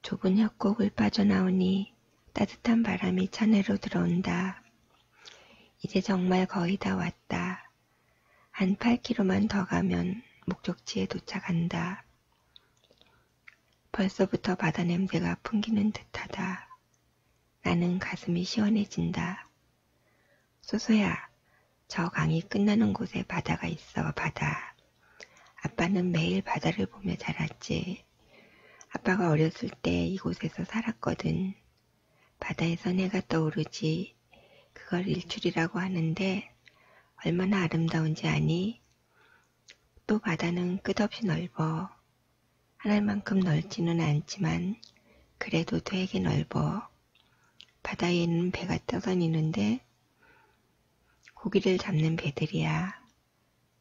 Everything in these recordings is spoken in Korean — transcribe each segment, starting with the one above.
좁은 협곡을 빠져나오니 따뜻한 바람이 차내로 들어온다. 이제 정말 거의 다 왔다. 한 8km만 더 가면 목적지에 도착한다. 벌써부터 바다 냄새가 풍기는 듯하다. 나는 가슴이 시원해진다. 소소야, 저 강이 끝나는 곳에 바다가 있어, 바다. 아빠는 매일 바다를 보며 자랐지. 아빠가 어렸을 때 이곳에서 살았거든. 바다에서 해가 떠오르지. 그걸 일출이라고 하는데 얼마나 아름다운지 아니? 또 바다는 끝없이 넓어. 하늘만큼 넓지는 않지만 그래도 되게 넓어. 바다에는 배가 떠다니는데 고기를 잡는 배들이야.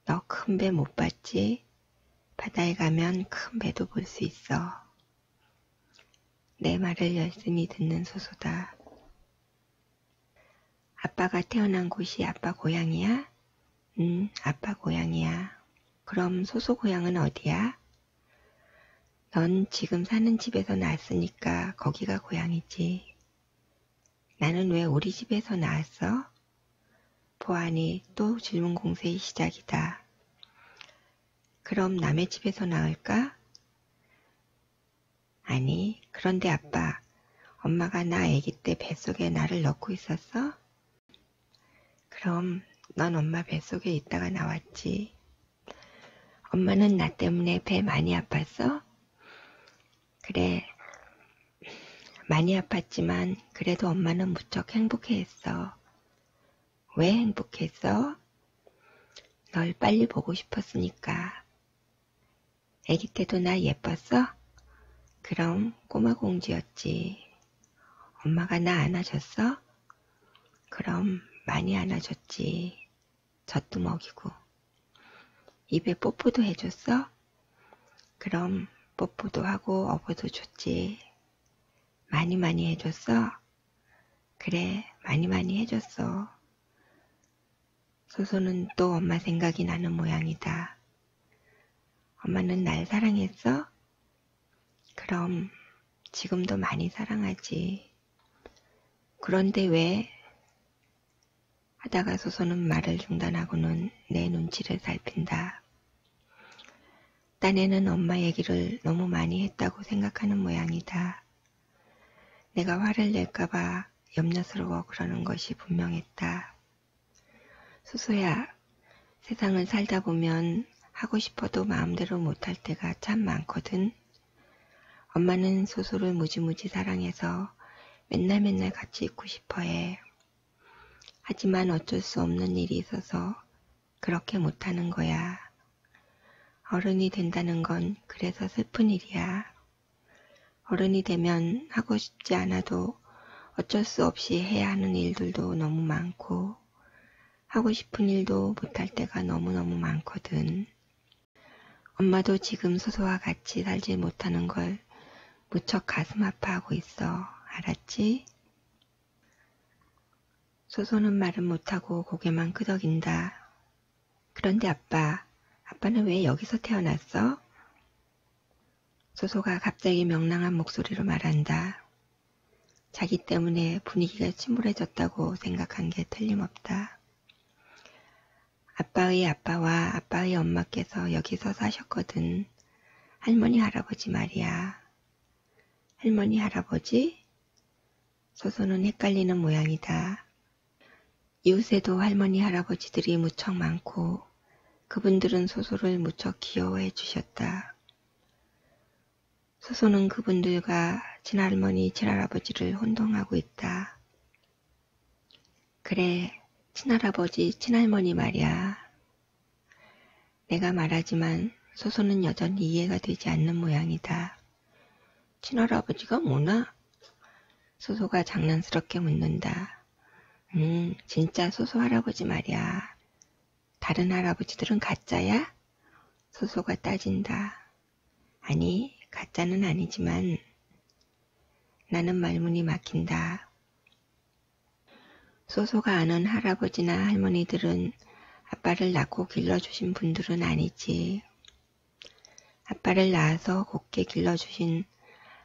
너 큰 배 못 봤지? 바다에 가면 큰 배도 볼 수 있어. 내 말을 열심히 듣는 소소다. 아빠가 태어난 곳이 아빠 고향이야? 응, 아빠 고향이야. 그럼 소소 고향은 어디야? 넌 지금 사는 집에서 낳았으니까 거기가 고향이지. 나는 왜 우리 집에서 낳았어? 보아니, 또 질문 공세의 시작이다. 그럼 남의 집에서 낳을까? 아니, 그런데 아빠, 엄마가 나 아기 때 뱃속에 나를 넣고 있었어? 그럼 넌 엄마 뱃속에 있다가 나왔지. 엄마는 나 때문에 배 많이 아팠어? 그래, 많이 아팠지만 그래도 엄마는 무척 행복해했어. 왜 행복했어? 널 빨리 보고 싶었으니까. 아기 때도 나 예뻤어? 그럼 꼬마 공주였지. 엄마가 나 안아줬어? 그럼 많이 안아줬지. 젖도 먹이고. 입에 뽀뽀도 해줬어? 그럼 뽀뽀도 하고 업어도 줬지. 많이 해줬어? 그래, 많이 해줬어. 소소는 또 엄마 생각이 나는 모양이다. 엄마는 날 사랑했어? 그럼 지금도 많이 사랑하지. 그런데 왜? 하다가 소소는 말을 중단하고는 내 눈치를 살핀다. 딴에는 엄마 얘기를 너무 많이 했다고 생각하는 모양이다. 내가 화를 낼까봐 염려스러워 그러는 것이 분명했다. 소소야, 세상을 살다 보면 하고 싶어도 마음대로 못할 때가 참 많거든. 엄마는 소소를 무지무지 사랑해서 맨날 같이 있고 싶어해. 하지만 어쩔 수 없는 일이 있어서 그렇게 못하는 거야. 어른이 된다는 건 그래서 슬픈 일이야. 어른이 되면 하고 싶지 않아도 어쩔 수 없이 해야 하는 일들도 너무 많고 하고 싶은 일도 못할 때가 너무너무 많거든. 엄마도 지금 소소와 같이 살지 못하는 걸 무척 가슴 아파하고 있어. 알았지? 소소는 말은 못하고 고개만 끄덕인다. 그런데 아빠는 왜 여기서 태어났어? 소소가 갑자기 명랑한 목소리로 말한다. 자기 때문에 분위기가 침울해졌다고 생각한 게 틀림없다. 아빠의 아빠와 아빠의 엄마께서 여기서 사셨거든. 할머니, 할아버지 말이야. 할머니, 할아버지? 소소는 헷갈리는 모양이다. 이웃에도 할머니, 할아버지들이 무척 많고 그분들은 소소를 무척 귀여워해 주셨다. 소소는 그분들과 친할머니, 친할아버지를 혼동하고 있다. 그래, 친할아버지, 친할머니 말이야. 내가 말하지만 소소는 여전히 이해가 되지 않는 모양이다. 친할아버지가 뭐나? 소소가 장난스럽게 묻는다. 진짜 소소 할아버지 말이야. 다른 할아버지들은 가짜야? 소소가 따진다. 아니, 가짜는 아니지만 나는 말문이 막힌다. 소소가 아는 할아버지나 할머니들은 아빠를 낳고 길러주신 분들은 아니지. 아빠를 낳아서 곱게 길러주신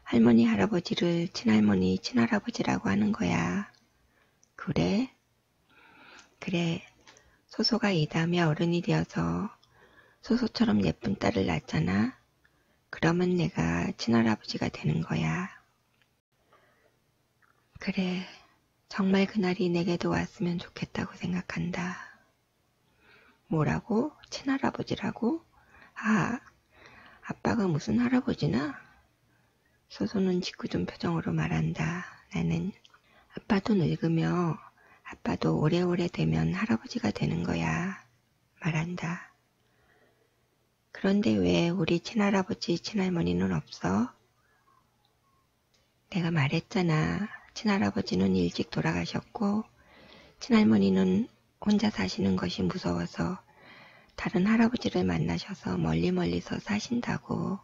할머니, 할아버지를 친할머니, 친할아버지라고 하는 거야. 그래? 그래. 소소가 이 다음에 어른이 되어서 소소처럼 예쁜 딸을 낳잖아. 그러면 내가 친할아버지가 되는 거야. 그래. 정말 그날이 내게도 왔으면 좋겠다고 생각한다. 뭐라고? 친할아버지라고? 아, 아빠가 무슨 할아버지나? 소소는 짓궂은 표정으로 말한다. 나는 아빠도 늙으며 아빠도 오래오래 되면 할아버지가 되는 거야. 말한다. 그런데 왜 우리 친할아버지, 친할머니는 없어? 내가 말했잖아. 친할아버지는 일찍 돌아가셨고 친할머니는 혼자 사시는 것이 무서워서 다른 할아버지를 만나셔서 멀리서 사신다고.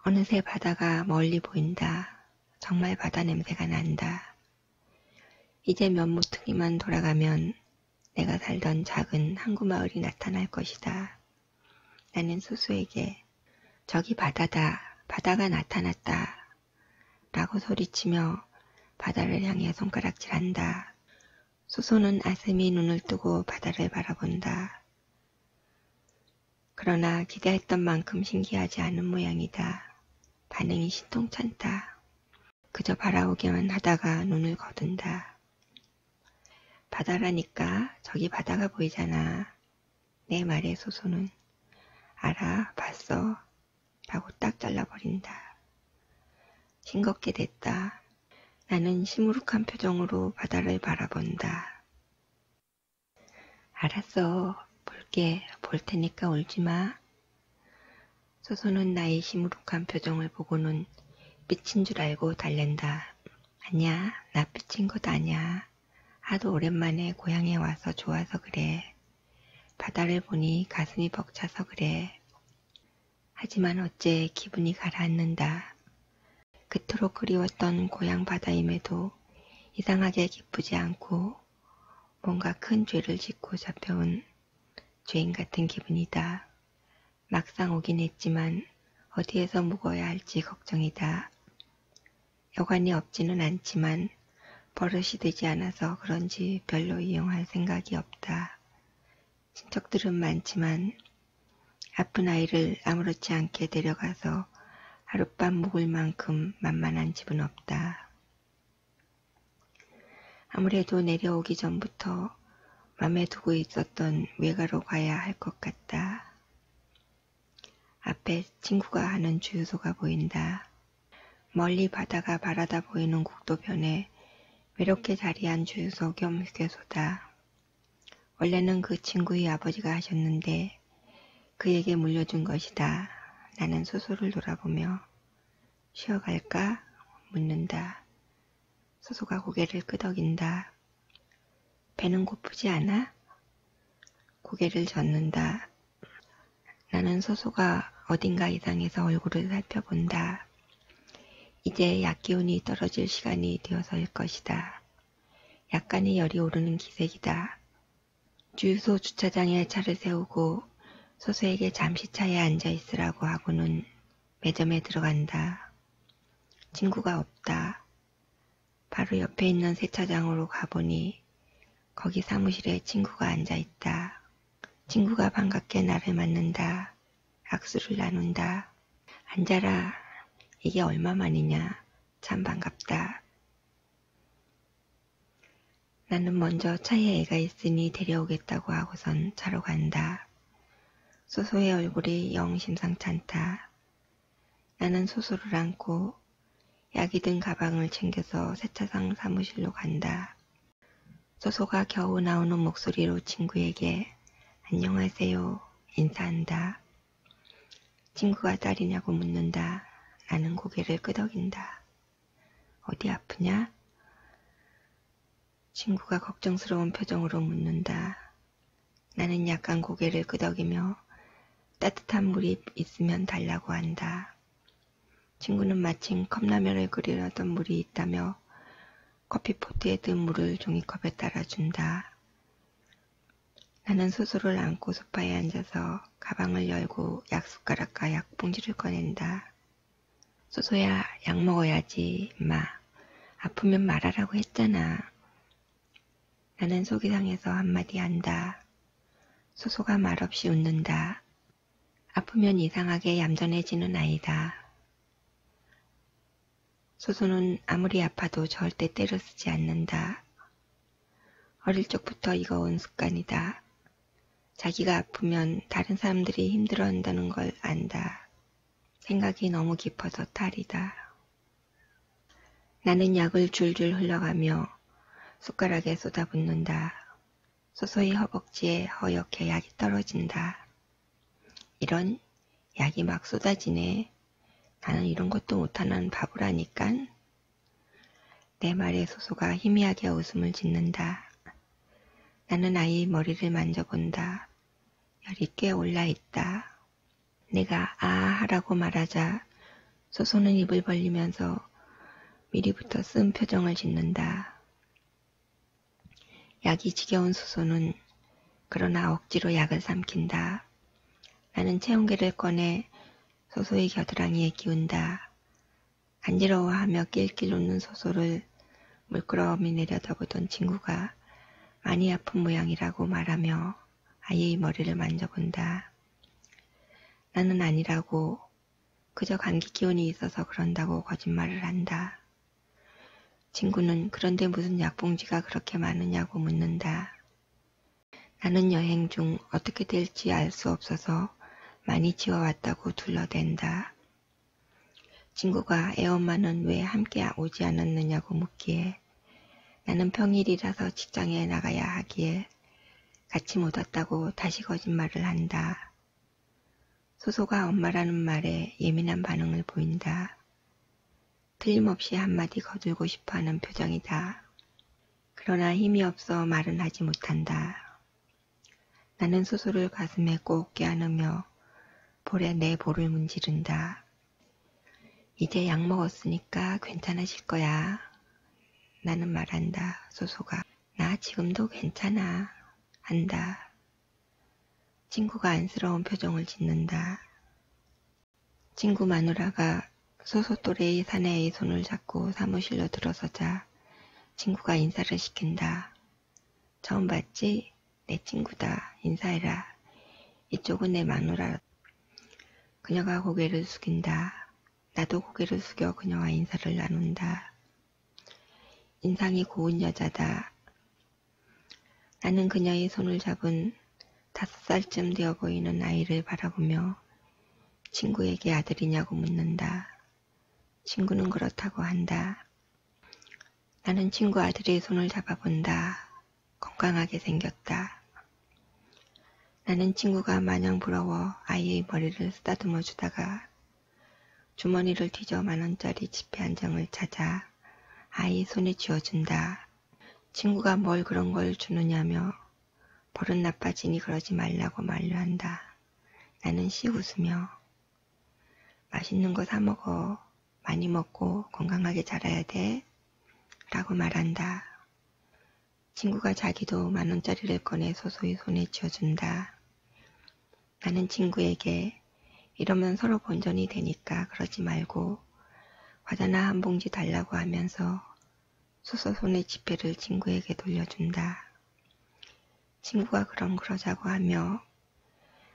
어느새 바다가 멀리 보인다. 정말 바다 냄새가 난다. 이제 몇 모퉁이만 돌아가면 내가 살던 작은 항구 마을이 나타날 것이다. 나는 소소에게 저기 바다다. 바다가 나타났다. 라고 소리치며 바다를 향해 손가락질한다. 소소는 아슴이 눈을 뜨고 바다를 바라본다. 그러나 기대했던 만큼 신기하지 않은 모양이다. 반응이 신통찮다. 그저 바라보기만 하다가 눈을 거둔다. 바다라니까 저기 바다가 보이잖아. 내 말에 소소는 알아, 봤어. 라고 딱 잘라버린다. 싱겁게 됐다. 나는 시무룩한 표정으로 바다를 바라본다. 알았어. 볼게. 볼 테니까 울지 마. 소소는 나의 시무룩한 표정을 보고는 삐친 줄 알고 달랜다. 아니야, 나 삐친 것 아니야. 하도 오랜만에 고향에 와서 좋아서 그래. 바다를 보니 가슴이 벅차서 그래. 하지만 어째 기분이 가라앉는다. 그토록 그리웠던 고향 바다임에도 이상하게 기쁘지 않고 뭔가 큰 죄를 짓고 잡혀온 죄인 같은 기분이다. 막상 오긴 했지만 어디에서 묵어야 할지 걱정이다. 여관이 없지는 않지만 버릇이 되지 않아서 그런지 별로 이용할 생각이 없다. 친척들은 많지만 아픈 아이를 아무렇지 않게 데려가서 하룻밤 묵을 만큼 만만한 집은 없다. 아무래도 내려오기 전부터 맘에 두고 있었던 외가로 가야 할 것 같다. 앞에 친구가 하는 주유소가 보인다. 멀리 바다가 바라다 보이는 국도변에 외롭게 자리한 주유소 겸 휴게소다. 원래는 그 친구의 아버지가 하셨는데 그에게 물려준 것이다. 나는 소소를 돌아보며 쉬어갈까? 묻는다. 소소가 고개를 끄덕인다. 배는 고프지 않아? 고개를 젓는다. 나는 소소가 어딘가 이상해서 얼굴을 살펴본다. 이제 약기운이 떨어질 시간이 되어서일 것이다. 약간의 열이 오르는 기색이다. 주유소 주차장에 차를 세우고 소소에게 잠시 차에 앉아 있으라고 하고는 매점에 들어간다. 친구가 없다. 바로 옆에 있는 세차장으로 가보니 거기 사무실에 친구가 앉아 있다. 친구가 반갑게 나를 맞는다. 악수를 나눈다. 앉아라. 이게 얼마만이냐. 참 반갑다. 나는 먼저 차에 애가 있으니 데려오겠다고 하고선 차로 간다. 소소의 얼굴이 영 심상찮다. 나는 소소를 안고 약이 든 가방을 챙겨서 세차장 사무실로 간다. 소소가 겨우 나오는 목소리로 친구에게 안녕하세요 인사한다. 친구가 딸이냐고 묻는다. 나는 고개를 끄덕인다. 어디 아프냐? 친구가 걱정스러운 표정으로 묻는다. 나는 약간 고개를 끄덕이며 따뜻한 물이 있으면 달라고 한다. 친구는 마침 컵라면을 끓이려던 물이 있다며 커피포트에 든 물을 종이컵에 따라준다. 나는 소소를 안고 소파에 앉아서 가방을 열고 약숟가락과 약봉지를 꺼낸다. 소소야, 약 먹어야지, 임마. 아프면 말하라고 했잖아. 나는 속이 상해서 한마디 한다. 소소가 말없이 웃는다. 아프면 이상하게 얌전해지는 아이다. 소소는 아무리 아파도 절대 때를 쓰지 않는다. 어릴 적부터 익어온 습관이다. 자기가 아프면 다른 사람들이 힘들어한다는 걸 안다. 생각이 너무 깊어서 탈이다. 나는 약을 줄줄 흘러가며 숟가락에 쏟아붓는다. 소소히 허벅지에 허옇게 약이 떨어진다. 이런 약이 막 쏟아지네. 나는 이런 것도 못하는 바보라니깐. 내 말에 소소가 희미하게 웃음을 짓는다. 나는 아이 머리를 만져본다. 열이 꽤 올라있다. 내가 아 하라고 말하자 소소는 입을 벌리면서 미리부터 쓴 표정을 짓는다. 약이 지겨운 소소는 그러나 억지로 약을 삼킨다. 나는 체온계를 꺼내 소소의 겨드랑이에 끼운다. 간지러워하며 낄낄 웃는 소소를 물끄러미 내려다보던 친구가 많이 아픈 모양이라고 말하며 아이의 머리를 만져본다. 나는 아니라고 그저 감기 기운이 있어서 그런다고 거짓말을 한다. 친구는 그런데 무슨 약봉지가 그렇게 많으냐고 묻는다. 나는 여행 중 어떻게 될지 알 수 없어서 많이 지어왔다고 둘러댄다. 친구가 애엄마는 왜 함께 오지 않았느냐고 묻기에 나는 평일이라서 직장에 나가야 하기에 같이 못 왔다고 다시 거짓말을 한다. 소소가 엄마라는 말에 예민한 반응을 보인다. 틀림없이 한마디 거들고 싶어하는 표정이다. 그러나 힘이 없어 말은 하지 못한다. 나는 소소를 가슴에 꼭 껴안으며 볼에 내 볼을 문지른다. 이제 약 먹었으니까 괜찮아질 거야. 나는 말한다. 소소가 나 지금도 괜찮아 한다. 친구가 안쓰러운 표정을 짓는다. 친구 마누라가 소소 또래의 사내의 손을 잡고 사무실로 들어서자 친구가 인사를 시킨다. 처음 봤지? 내 친구다. 인사해라. 이쪽은 내 마누라. 그녀가 고개를 숙인다. 나도 고개를 숙여 그녀와 인사를 나눈다. 인상이 고운 여자다. 나는 그녀의 손을 잡은 5살쯤 되어 보이는 아이를 바라보며 친구에게 아들이냐고 묻는다. 친구는 그렇다고 한다. 나는 친구 아들의 손을 잡아본다. 건강하게 생겼다. 나는 친구가 마냥 부러워 아이의 머리를 쓰다듬어 주다가 주머니를 뒤져 10,000원짜리 지폐 한 장을 찾아 아이 손에 쥐어준다. 친구가 뭘 그런 걸 주느냐며 버릇 나빠지니 그러지 말라고 만류한다. 나는 씩 웃으며 맛있는 거 사 먹어. 많이 먹고 건강하게 자라야 돼. 라고 말한다. 친구가 자기도 10,000원짜리를 꺼내 소소히 손에 쥐어준다. 나는 친구에게 이러면 서로 본전이 되니까 그러지 말고 과자나 한 봉지 달라고 하면서 소소 손의 지폐를 친구에게 돌려준다. 친구가 그럼 그러자고 하며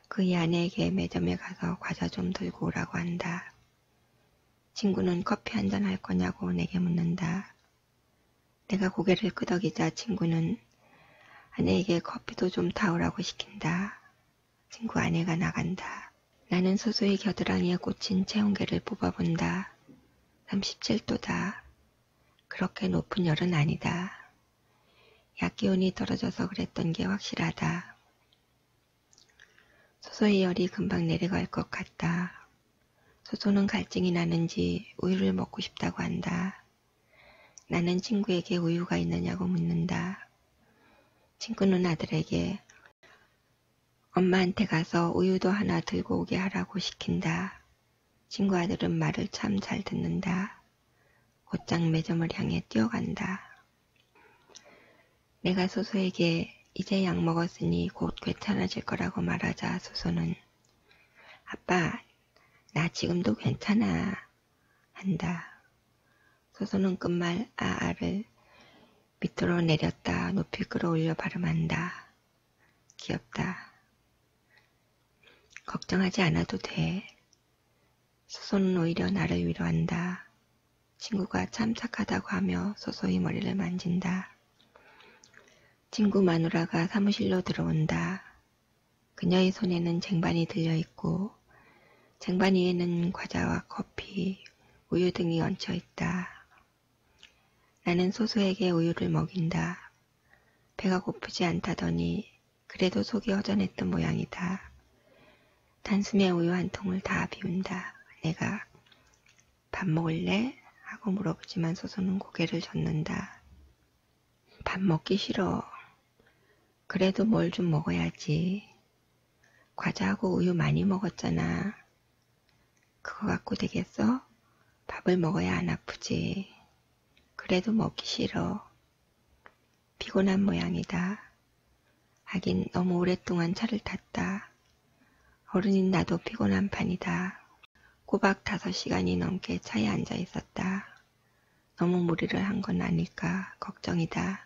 그의 아내에게 매점에 가서 과자 좀 들고 오라고 한다. 친구는 커피 한잔 할 거냐고 내게 묻는다. 내가 고개를 끄덕이자 친구는 아내에게 커피도 좀 타오라고 시킨다. 친구 아내가 나간다. 나는 소소의 겨드랑이에 꽂힌 체온계를 뽑아본다. 37도다. 그렇게 높은 열은 아니다. 약 기운이 떨어져서 그랬던 게 확실하다. 소소의 열이 금방 내려갈 것 같다. 소소는 갈증이 나는지 우유를 먹고 싶다고 한다. 나는 친구에게 우유가 있느냐고 묻는다. 친구는 아들에게 엄마한테 가서 우유도 하나 들고 오게 하라고 시킨다. 친구 아들은 말을 참 잘 듣는다. 곧장 매점을 향해 뛰어간다. 내가 소소에게 이제 약 먹었으니 곧 괜찮아질 거라고 말하자 소소는 아빠, 나 지금도 괜찮아 한다. 소소는 끝말 아아를 밑으로 내렸다 높이 끌어올려 발음한다. 귀엽다. 걱정하지 않아도 돼. 소소는 오히려 나를 위로한다. 친구가 참 착하다고 하며 소소히 머리를 만진다. 친구 마누라가 사무실로 들어온다. 그녀의 손에는 쟁반이 들려있고 쟁반 위에는 과자와 커피, 우유 등이 얹혀 있다. 나는 소소에게 우유를 먹인다. 배가 고프지 않다더니 그래도 속이 허전했던 모양이다. 단숨에 우유 한 통을 다 비운다. 내가 밥 먹을래? 하고 물어보지만 소소는 고개를 젓는다. 밥 먹기 싫어. 그래도 뭘 좀 먹어야지. 과자하고 우유 많이 먹었잖아. 그거 갖고 되겠어? 밥을 먹어야 안 아프지. 그래도 먹기 싫어. 피곤한 모양이다. 하긴 너무 오랫동안 차를 탔다. 어른인 나도 피곤한 판이다. 꼬박 5시간이 넘게 차에 앉아 있었다. 너무 무리를 한 건 아닐까 걱정이다.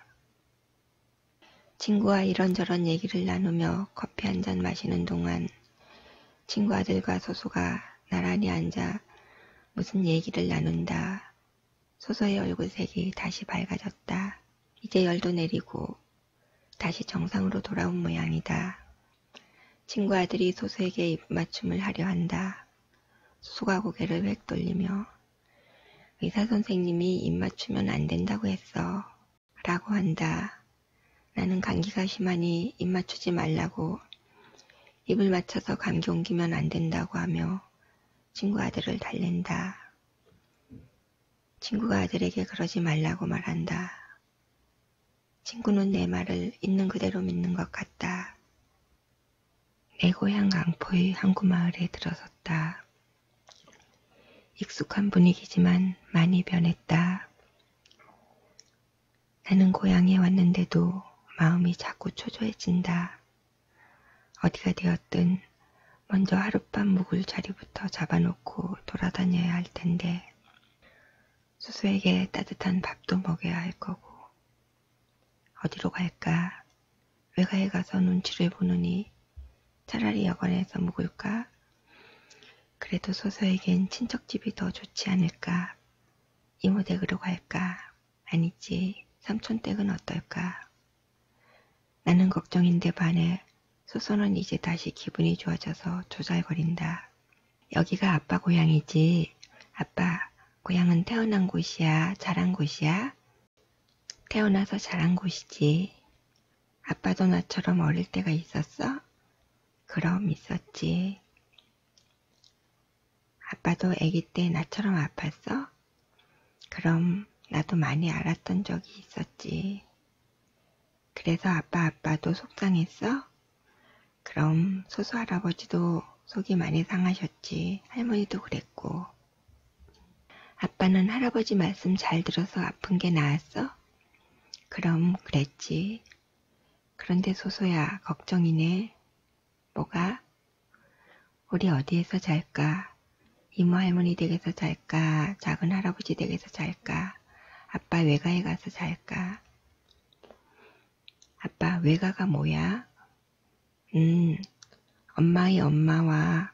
친구와 이런저런 얘기를 나누며 커피 한 잔 마시는 동안 친구 아들과 소소가 나란히 앉아 무슨 얘기를 나눈다. 소소의 얼굴색이 다시 밝아졌다. 이제 열도 내리고 다시 정상으로 돌아온 모양이다. 친구 아들이 소소에게 입맞춤을 하려 한다. 소소가 고개를 획 돌리며 의사 선생님이 입맞추면 안 된다고 했어. 라고 한다. 나는 감기가 심하니 입 맞추지 말라고 입을 맞춰서 감기 옮기면 안 된다고 하며 친구 아들을 달랜다. 친구가 아들에게 그러지 말라고 말한다. 친구는 내 말을 있는 그대로 믿는 것 같다. 내 고향 강포의 항구 마을에 들어섰다. 익숙한 분위기지만 많이 변했다. 나는 고향에 왔는데도 마음이 자꾸 초조해진다. 어디가 되었든 먼저 하룻밤 묵을 자리부터 잡아놓고 돌아다녀야 할 텐데 수수에게 따뜻한 밥도 먹여야 할 거고 어디로 갈까? 외가에 가서 눈치를 보느니 차라리 여관에서 묵을까? 그래도 소소에겐 친척집이 더 좋지 않을까? 이모 댁으로 갈까? 아니지, 삼촌 댁은 어떨까? 나는 걱정인데 반해 소소는 이제 다시 기분이 좋아져서 조잘거린다. 여기가 아빠 고향이지. 아빠 고향은 태어난 곳이야? 자란 곳이야? 태어나서 자란 곳이지. 아빠도 나처럼 어릴 때가 있었어? 그럼 있었지. 아빠도 아기 때 나처럼 아팠어? 그럼 나도 많이 알았던 적이 있었지. 그래서 아빠도 속상했어? 그럼 소소 할아버지도 속이 많이 상하셨지. 할머니도 그랬고. 아빠는 할아버지 말씀 잘 들어서 아픈 게 나았어? 그럼 그랬지. 그런데 소소야, 걱정이네. 뭐가? 우리 어디에서 잘까? 이모 할머니 댁에서 잘까? 작은 할아버지 댁에서 잘까? 아빠 외가에 가서 잘까? 아빠 외가가 뭐야? 엄마의 엄마와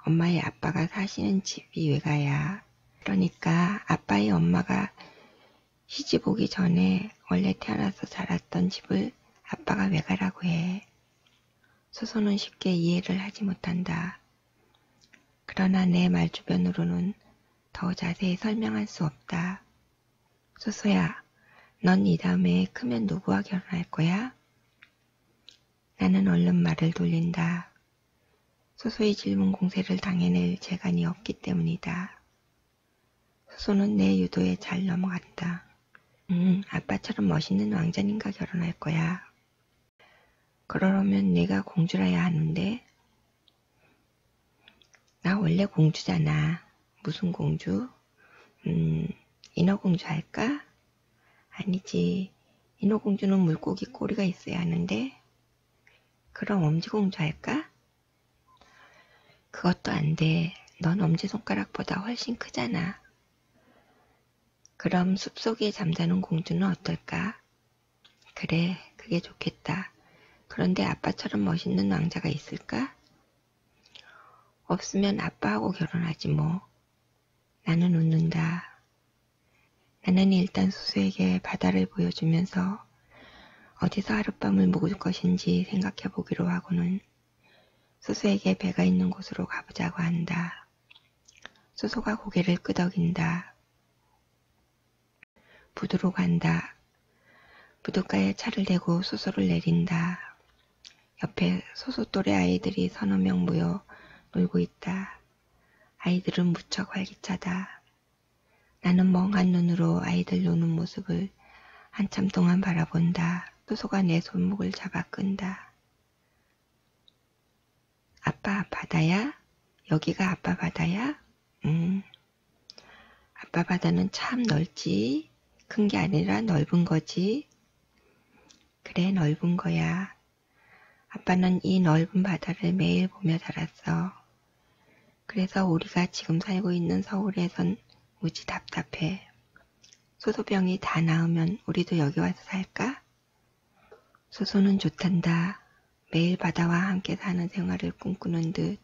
엄마의 아빠가 사시는 집이 외가야. 그러니까 아빠의 엄마가 시집 오기 전에 원래 태어나서 자랐던 집을 아빠가 외가라고 해. 소소는 쉽게 이해를 하지 못한다. 그러나 내 말 주변으로는 더 자세히 설명할 수 없다. 소소야, 넌 이 다음에 크면 누구와 결혼할 거야? 나는 얼른 말을 돌린다. 소소의 질문 공세를 당해낼 재간이 없기 때문이다. 소소는 내 유도에 잘 넘어간다. 아빠처럼 멋있는 왕자님과 결혼할 거야. 그러려면 내가 공주라야 하는데. 나 원래 공주잖아. 무슨 공주? 인어공주 할까? 아니지. 인어공주는 물고기 꼬리가 있어야 하는데. 그럼 엄지공주 할까? 그것도 안 돼. 넌 엄지손가락보다 훨씬 크잖아. 그럼 숲속에 잠자는 공주는 어떨까? 그래, 그게 좋겠다. 그런데 아빠처럼 멋있는 왕자가 있을까? 없으면 아빠하고 결혼하지 뭐. 나는 웃는다. 나는 일단 수수에게 바다를 보여주면서 어디서 하룻밤을 묵을 것인지 생각해 보기로 하고는 수수에게 배가 있는 곳으로 가보자고 한다. 수수가 고개를 끄덕인다. 부두로 간다. 부둣가에 차를 대고 수소를 내린다. 옆에 소소 또래 아이들이 서너 명 모여 놀고 있다. 아이들은 무척 활기차다. 나는 멍한 눈으로 아이들 노는 모습을 한참 동안 바라본다. 소소가 내 손목을 잡아 끈다. 아빠 바다야? 여기가 아빠 바다야? 아빠 바다는 참 넓지. 큰 게 아니라 넓은 거지. 그래, 넓은 거야. 아빠는 이 넓은 바다를 매일 보며 자랐어. 그래서 우리가 지금 살고 있는 서울에선 무지 답답해. 소소병이 다 나으면 우리도 여기 와서 살까? 소소는 좋단다. 매일 바다와 함께 사는 생활을 꿈꾸는 듯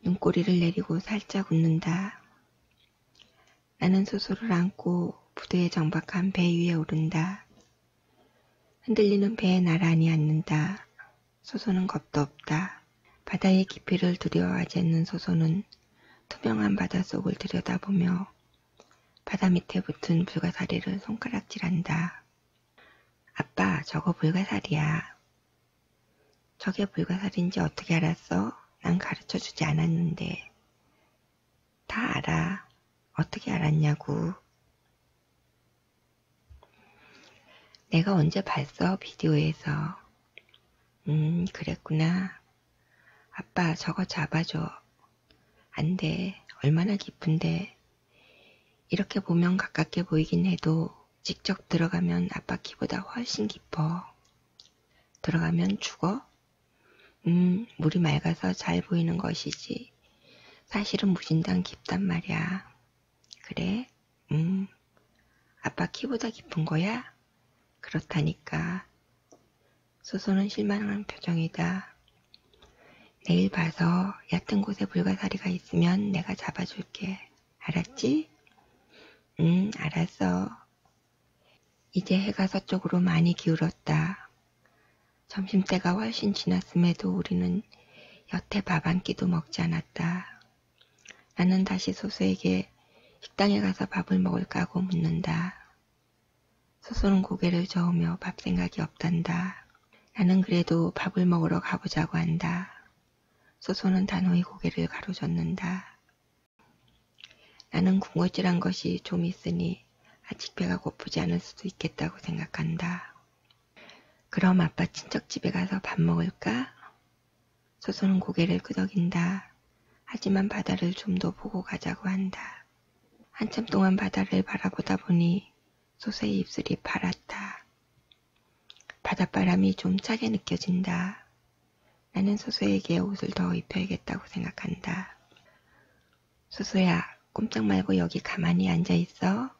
눈꼬리를 내리고 살짝 웃는다. 나는 소소를 안고 부두에 정박한 배 위에 오른다. 흔들리는 배에 나란히 앉는다. 소소는 겁도 없다. 바다의 깊이를 두려워하지 않는 소소는 투명한 바닷속을 들여다보며 바다 밑에 붙은 불가사리를 손가락질한다. 아빠, 저거 불가사리야. 저게 불가사리인지 어떻게 알았어? 난 가르쳐주지 않았는데. 다 알아. 어떻게 알았냐고. 내가 언제 봤어? 비디오에서. 그랬구나. 아빠, 저거 잡아줘. 안 돼. 얼마나 깊은데. 이렇게 보면 가깝게 보이긴 해도 직접 들어가면 아빠 키보다 훨씬 깊어. 들어가면 죽어? 물이 맑아서 잘 보이는 것이지. 사실은 무진장 깊단 말이야. 그래? 아빠 키보다 깊은 거야? 그렇다니까. 소소는 실망한 표정이다. 내일 봐서 얕은 곳에 불가사리가 있으면 내가 잡아줄게. 알았지? 알았어. 이제 해가 서쪽으로 많이 기울었다. 점심때가 훨씬 지났음에도 우리는 여태 밥 한 끼도 먹지 않았다. 나는 다시 소소에게 식당에 가서 밥을 먹을까고 묻는다. 소소는 고개를 저으며 밥 생각이 없단다. 나는 그래도 밥을 먹으러 가보자고 한다. 소소는 단호히 고개를 가로젓는다. 나는 군것질한 것이 좀 있으니 아직 배가 고프지 않을 수도 있겠다고 생각한다. 그럼 아빠 친척집에 가서 밥 먹을까? 소소는 고개를 끄덕인다. 하지만 바다를 좀 더 보고 가자고 한다. 한참 동안 바다를 바라보다 보니 소소의 입술이 파랗다. 바닷바람이 좀 차게 느껴진다. 나는 소소에게 옷을 더 입혀야겠다고 생각한다. 소소야, 꼼짝 말고 여기 가만히 앉아 있어.